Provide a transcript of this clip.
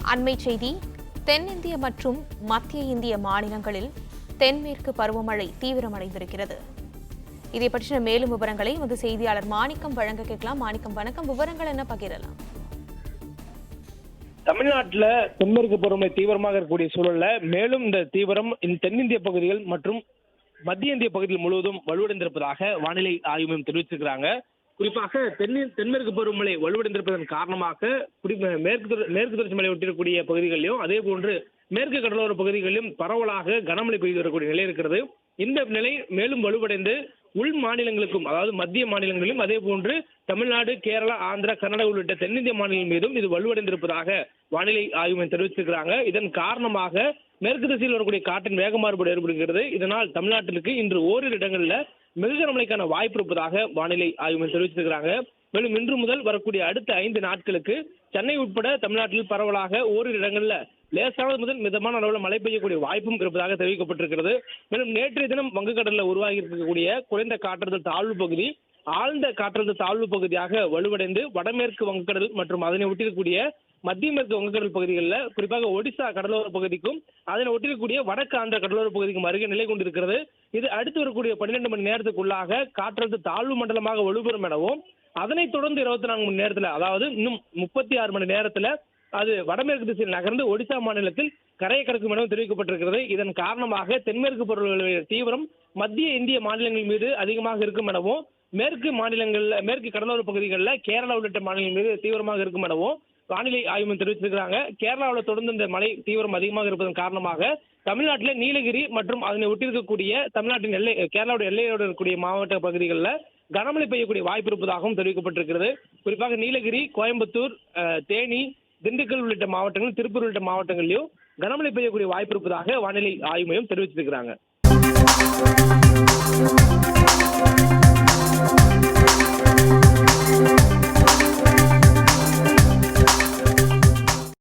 அண்மை செய்தி. தென்னிந்திய மற்றும் மத்திய இந்திய மாநிலங்களில் தென்மேற்கு பருவமழை தீவிரமடைந்திருக்கிறது. இதை பற்றின மேலும் விவரங்களை செய்தியாளர் மாணிக்கம் வழங்க கேட்கலாம். மாணிக்கம், வணக்கம். விவரங்கள் என்ன பகிரலாம்? தமிழ்நாட்டில் தென்மேற்கு பருவமழை தீவிரமாக இருக்கக்கூடிய சூழல்ல மேலும் இந்த தீவிரம் தென்னிந்திய பகுதிகள் மற்றும் மத்திய இந்திய பகுதிகள் முழுவதும் வலுவடைந்திருப்பதாக வானிலை ஆய்வு மையம் தெரிவிச்சிருக்கிறாங்க. குறிப்பாக தென்மேற்கு பருவமழை வலுவடைந்திருப்பதன் காரணமாக மேற்கு தொடர்ச்சி மலை ஒட்டியிருக்கக்கூடிய பகுதிகளிலும் அதே போன்று மேற்கு கடலோர பகுதிகளிலும் பரவலாக கனமழை பெய்து வரக்கூடிய நிலை இருக்கிறது. இந்த நிலை மேலும் வலுவடைந்து உள் மாநிலங்களுக்கும், அதாவது மத்திய மாநிலங்களிலும் அதே போன்று தமிழ்நாடு, கேரளா, ஆந்திரா, கர்நாடகா உள்ளிட்ட தென்னிந்திய மாநிலங்கள் மீதும் இது வலுவடைந்திருப்பதாக வானிலை ஆய்வு மையம் தெரிவித்திருக்கிறாங்க. இதன் காரணமாக மேற்கு திசையில் வரக்கூடிய காற்றின் வேக மாறுபாடு ஏற்படுகிறது. இதனால் தமிழ்நாட்டிற்கு இன்று ஓரிரு இடங்களில் மிக கனமழைக்கான வாய்ப்பு இருப்பதாக வானிலை ஆய்வு மையம் தெரிவித்திருக்கிறாங்க. மேலும் இன்று முதல் வரக்கூடிய அடுத்த 5 நாட்களுக்கு சென்னை உட்பட தமிழ்நாட்டில் பரவலாக ஓரிரு இடங்களில் லேசானது முதல் மிதமான அளவில் மழை பெய்யக்கூடிய வாய்ப்பும் இருப்பதாக தெரிவிக்கப்பட்டிருக்கிறது. மேலும் நேற்றைய தினம் வங்கக்கடலில் உருவாகி இருக்கக்கூடிய குறைந்த காற்றழுத்த தாழ்வு பகுதி ஆழ்ந்த காற்றழுத்த தாழ்வு பகுதியாக வலுவடைந்து வடமேற்கு வங்கக்கடல் மற்றும் அதனை ஒட்டியிருக்கக்கூடிய மத்திய மேற்கு வங்கக்கடல் பகுதிகளில், குறிப்பாக ஒடிசா கடலோர பகுதிக்கும் அதனை ஒட்டியிருக்கக்கூடிய வடக்கு ஆந்திர கடலோர பகுதிக்கும் அருகே நிலை கொண்டிருக்கிறது. இது அடுத்து வரக்கூடிய 12 மணி நேரத்துக்குள்ளாக காற்றழுத்த தாழ்வு மண்டலமாக வலுப்பெறும் எனவும், அதனைத் தொடர்ந்து 24 மணி நேரத்தில், அதாவது இன்னும் 36 மணி நேரத்தில் அது வடமேற்கு திசையில் நகர்ந்து ஒடிசா மாநிலத்தில் கரையை கடக்கும் எனவும் தெரிவிக்கப்பட்டிருக்கிறது. இதன் காரணமாக தென்மேற்கு பருவமழை தீவிரம் மத்திய இந்திய மாநிலங்கள் மீது அதிகமாக இருக்கும் எனவும், மேற்கு கடலோர பகுதிகளில் கேரளா உள்ளிட்ட மாநிலங்கள் மீது தீவிரமாக இருக்கும் எனவும் வானிலை ஆய்வு மையம் தெரிவித்திருக்கிறாங்க. கேரளாவில் தொடர்ந்து இந்த மழை தீவிரம் அதிகமாக இருப்பதன் காரணமாக தமிழ்நாட்டில் நீலகிரி மற்றும் அதனை ஒட்டியிருக்கக்கூடிய தமிழ்நாட்டின் கேரளாவுடைய எல்லையோடு இருக்கக்கூடிய மாவட்ட பகுதிகளில் கனமழை பெய்யக்கூடிய வாய்ப்பு இருப்பதாகவும் தெரிவிக்கப்பட்டிருக்கிறது. குறிப்பாக நீலகிரி, கோயம்புத்தூர், தேனி, திண்டுக்கல் உள்ளிட்ட மாவட்டங்கள், திருப்பூர் உள்ளிட்ட மாவட்டங்களிலும் கனமழை பெய்யக்கூடிய வாய்ப்பு இருப்பதாக வானிலை ஆய்வு மையம் தெரிவித்திருக்கிறாங்க.